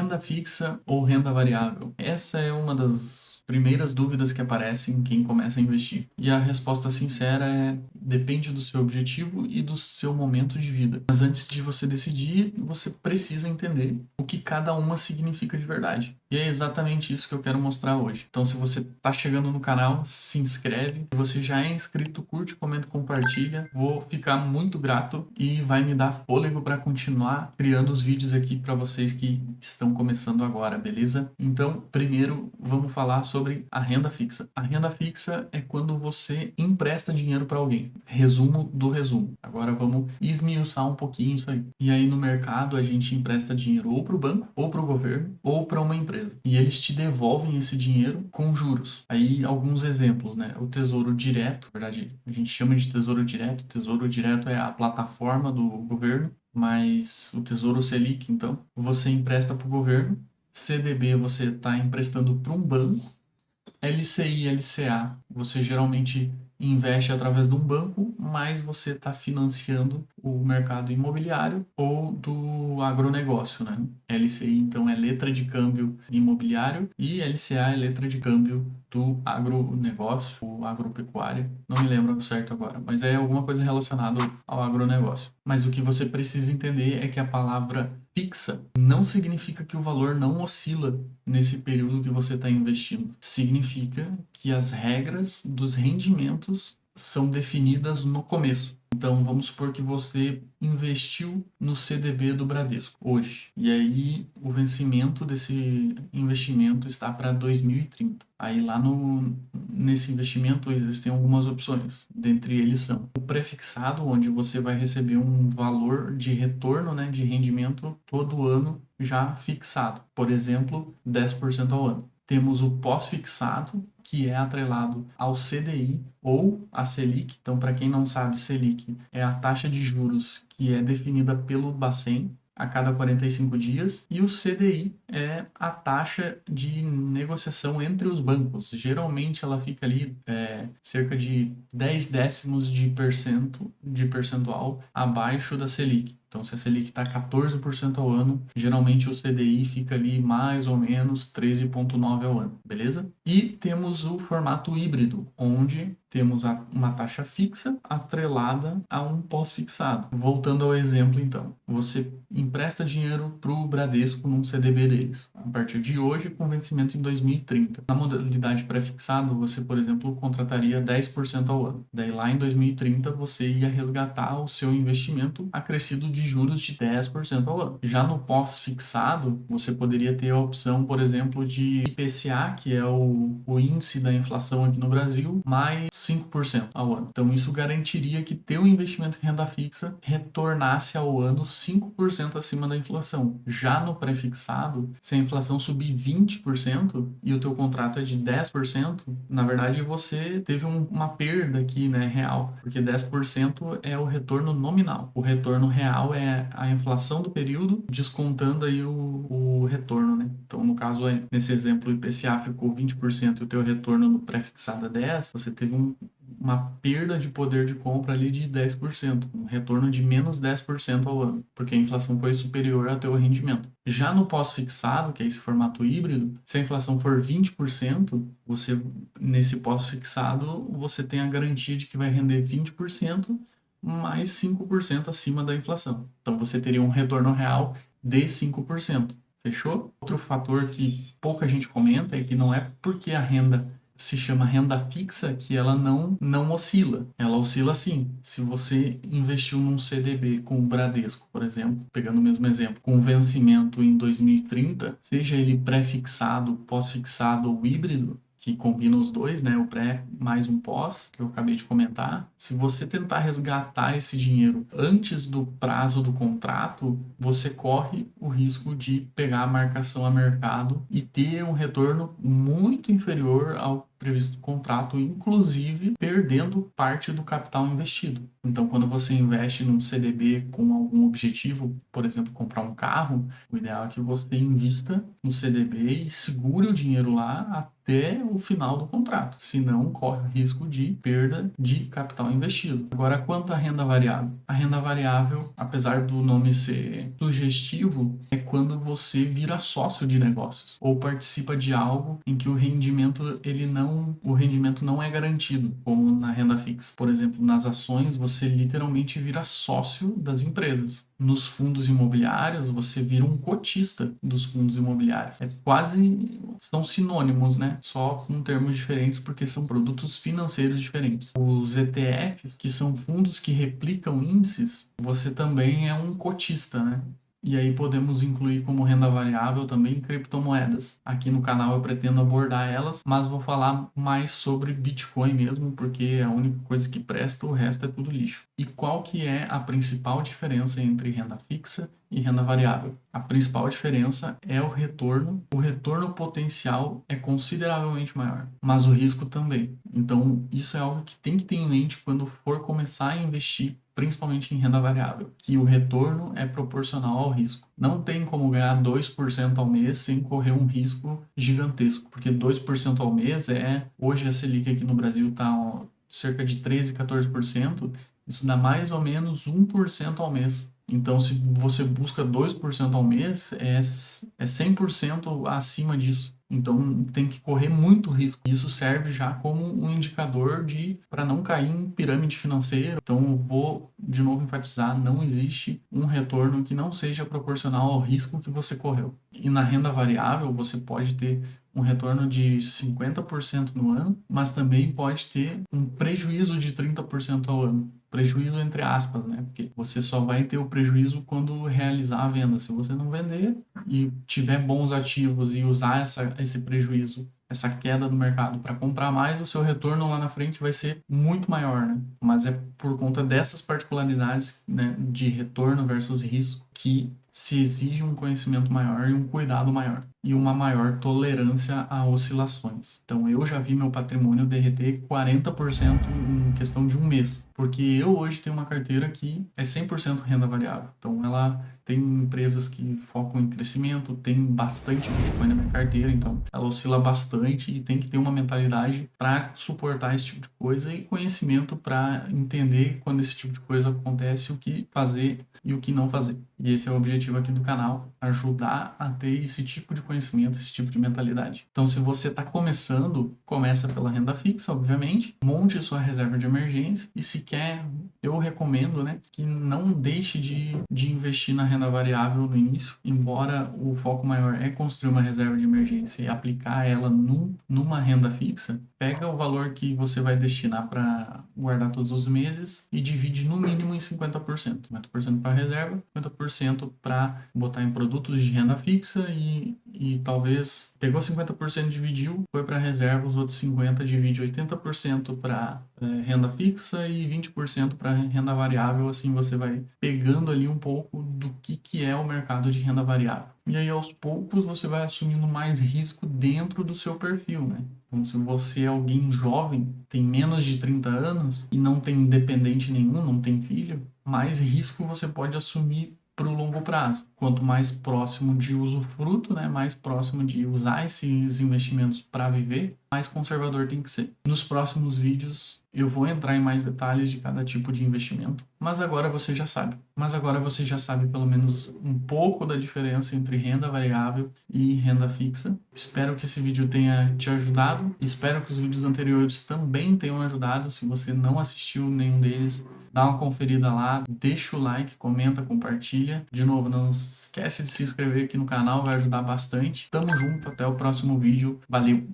Renda fixa ou renda variável? Essa é uma das primeiras dúvidas que aparecem em quem começa a investir. E a resposta sincera é: depende do seu objetivo e do seu momento de vida. Mas antes de você decidir, você precisa entender o que cada uma significa de verdade. E é exatamente isso que eu quero mostrar hoje. Então, se você está chegando no canal, se inscreve. Se você já é inscrito, curte, comenta, compartilha. Vou ficar muito grato e vai me dar fôlego para continuar criando os vídeos aqui para vocês que estão começando agora, beleza? Então, primeiro, vamos falar sobre a renda fixa. A renda fixa é quando você empresta dinheiro para alguém. Resumo do resumo. Agora vamos esmiuçar um pouquinho isso aí. E aí no mercado a gente empresta dinheiro ou para o banco, ou para o governo, ou para uma empresa. E eles te devolvem esse dinheiro com juros. Aí alguns exemplos, né? O Tesouro Direto, na verdade, a gente chama de Tesouro Direto. Tesouro Direto é a plataforma do governo, mas o Tesouro Selic, então, você empresta para o governo. CDB você está emprestando para um banco. LCI e LCA, você geralmente investe através de um banco, mas você está financiando o mercado imobiliário ou do agronegócio, né? LCI, então, é letra de câmbio imobiliário e LCA é letra de câmbio do agronegócio ou agropecuária. Não me lembro certo agora, mas é alguma coisa relacionada ao agronegócio. Mas o que você precisa entender é que a palavra fixa não significa que o valor não oscila nesse período que você está investindo. Significa que as regras dos rendimentos são definidas no começo. Então, vamos supor que você investiu no CDB do Bradesco hoje. E aí, o vencimento desse investimento está para 2030. Aí, nesse investimento, existem algumas opções. Dentre eles são o prefixado, onde você vai receber um valor de retorno, né, de rendimento todo ano já fixado. Por exemplo, 10% ao ano. Temos o pós-fixado, que é atrelado ao CDI ou a Selic. Então, para quem não sabe, Selic é a taxa de juros que é definida pelo Bacen a cada 45 dias, e o CDI é a taxa de negociação entre os bancos. Geralmente ela fica ali cerca de 10 décimos de percentual abaixo da Selic. Então, se a Selic está 14% ao ano, geralmente o CDI fica ali mais ou menos 13,9% ao ano, beleza? E temos o formato híbrido, onde temos uma taxa fixa atrelada a um pós-fixado. Voltando ao exemplo, então, você empresta dinheiro para o Bradesco num CDB deles, a partir de hoje, com vencimento em 2030. Na modalidade pré-fixado, você, por exemplo, contrataria 10% ao ano. Daí, lá em 2030, você ia resgatar o seu investimento acrescido de juros de 10% ao ano. Já no pós-fixado, você poderia ter a opção, por exemplo, de IPCA, que é o índice da inflação aqui no Brasil, mais 5% ao ano. Então, isso garantiria que teu investimento em renda fixa retornasse ao ano 5% acima da inflação. Já no pré-fixado, se a inflação subir 20% e o teu contrato é de 10%, na verdade você teve uma perda aqui, né, real, porque 10% é o retorno nominal. O retorno real é a inflação do período, descontando aí o retorno, né? Então, no caso, nesse exemplo, o IPCA ficou 20% e o teu retorno no pré-fixado é 10%, você teve uma perda de poder de compra ali de 10%, um retorno de menos 10% ao ano, porque a inflação foi superior ao teu rendimento. Já no pós-fixado, que é esse formato híbrido, se a inflação for 20%, nesse pós-fixado, você tem a garantia de que vai render 20% mais 5% acima da inflação. Então, você teria um retorno real de 5%. Fechou? Outro fator que pouca gente comenta é que não é porque a renda se chama renda fixa que ela não oscila. Ela oscila sim. Se você investiu num CDB com o Bradesco, por exemplo, pegando o mesmo exemplo, com vencimento em 2030, seja ele pré-fixado, pós-fixado ou híbrido, que combina os dois, né? O pré mais um pós, que eu acabei de comentar. Se você tentar resgatar esse dinheiro antes do prazo do contrato, você corre o risco de pegar a marcação a mercado e ter um retorno muito inferior ao previsto no contrato, inclusive perdendo parte do capital investido. Então, quando você investe num CDB com algum objetivo, por exemplo, comprar um carro, o ideal é que você invista no CDB e segure o dinheiro lá até o final do contrato, senão corre o risco de perda de capital investido. Agora, quanto à renda variável? A renda variável, apesar do nome ser sugestivo, é quando você vira sócio de negócios ou participa de algo em que o rendimento não é garantido, como na renda fixa. Por exemplo, nas ações, você literalmente vira sócio das empresas. Nos fundos imobiliários, você vira um cotista dos fundos imobiliários. São sinônimos, né? Só com termos diferentes, porque são produtos financeiros diferentes. Os ETFs, que são fundos que replicam índices, você também é um cotista, né? E aí podemos incluir como renda variável também criptomoedas. Aqui no canal eu pretendo abordar elas, mas vou falar mais sobre Bitcoin mesmo, porque é a única coisa que presta, o resto é tudo lixo. E qual que é a principal diferença entre renda fixa e renda variável? A principal diferença é o retorno. O retorno potencial é consideravelmente maior, mas o risco também. Então, isso é algo que tem que ter em mente quando for começar a investir, principalmente em renda variável, que o retorno é proporcional ao risco. Não tem como ganhar 2% ao mês sem correr um risco gigantesco, porque 2% ao mês hoje a Selic aqui no Brasil está cerca de 13, 14%, isso dá mais ou menos 1% ao mês. Então, se você busca 2% ao mês, é 100% acima disso. Então, tem que correr muito risco. Isso serve já como um indicador para não cair em pirâmide financeira. Então, vou de novo enfatizar, não existe um retorno que não seja proporcional ao risco que você correu. E na renda variável, você pode ter um retorno de 50% no ano, mas também pode ter um prejuízo de 30% ao ano. Prejuízo entre aspas, né? Porque você só vai ter o prejuízo quando realizar a venda. Se você não vender e tiver bons ativos e usar esse prejuízo, essa queda do mercado para comprar mais, o seu retorno lá na frente vai ser muito maior, né? Mas é por conta dessas particularidades, né, de retorno versus risco que se exige um conhecimento maior e um cuidado maior e uma maior tolerância a oscilações. Então, eu já vi meu patrimônio derreter 40% em questão de um mês, porque eu hoje tenho uma carteira que é 100% renda variável. Então, ela tem empresas que focam em crescimento, tem bastante Bitcoin na minha carteira, então ela oscila bastante e tem que ter uma mentalidade para suportar esse tipo de coisa e conhecimento para entender quando esse tipo de coisa acontece, o que fazer e o que não fazer. E esse é o objetivo aqui do canal, ajudar a ter esse tipo de conhecimento, esse tipo de mentalidade. Então, se você está começando, começa pela renda fixa, obviamente, monte sua reserva de emergência e se quer, eu recomendo, né, que não deixe de investir na renda variável no início, embora o foco maior é construir uma reserva de emergência e aplicar ela numa renda fixa, pega o valor que você vai destinar para guardar todos os meses e divide no mínimo em 50%. 50% para reserva, 50% para botar em produtos de renda fixa e talvez pegou 50%, dividiu, foi para reserva, os outros 50% divide 80% para renda fixa e 20% para renda variável. Assim você vai pegando ali um pouco do que é o mercado de renda variável. E aí, aos poucos, você vai assumindo mais risco dentro do seu perfil, né? Então, se você é alguém jovem, tem menos de 30 anos e não tem dependente nenhum, não tem filho, mais risco você pode assumir para o longo prazo. Quanto mais próximo de usufruto, né, mais próximo de usar esses investimentos para viver, mais conservador tem que ser. Nos próximos vídeos eu vou entrar em mais detalhes de cada tipo de investimento, mas agora você já sabe. Mas agora você já sabe pelo menos um pouco da diferença entre renda variável e renda fixa. Espero que esse vídeo tenha te ajudado. Espero que os vídeos anteriores também tenham ajudado. Se você não assistiu nenhum deles, dá uma conferida lá, deixa o like, comenta, compartilha. De novo, não esquece de se inscrever aqui no canal, vai ajudar bastante. Tamo junto, até o próximo vídeo. Valeu!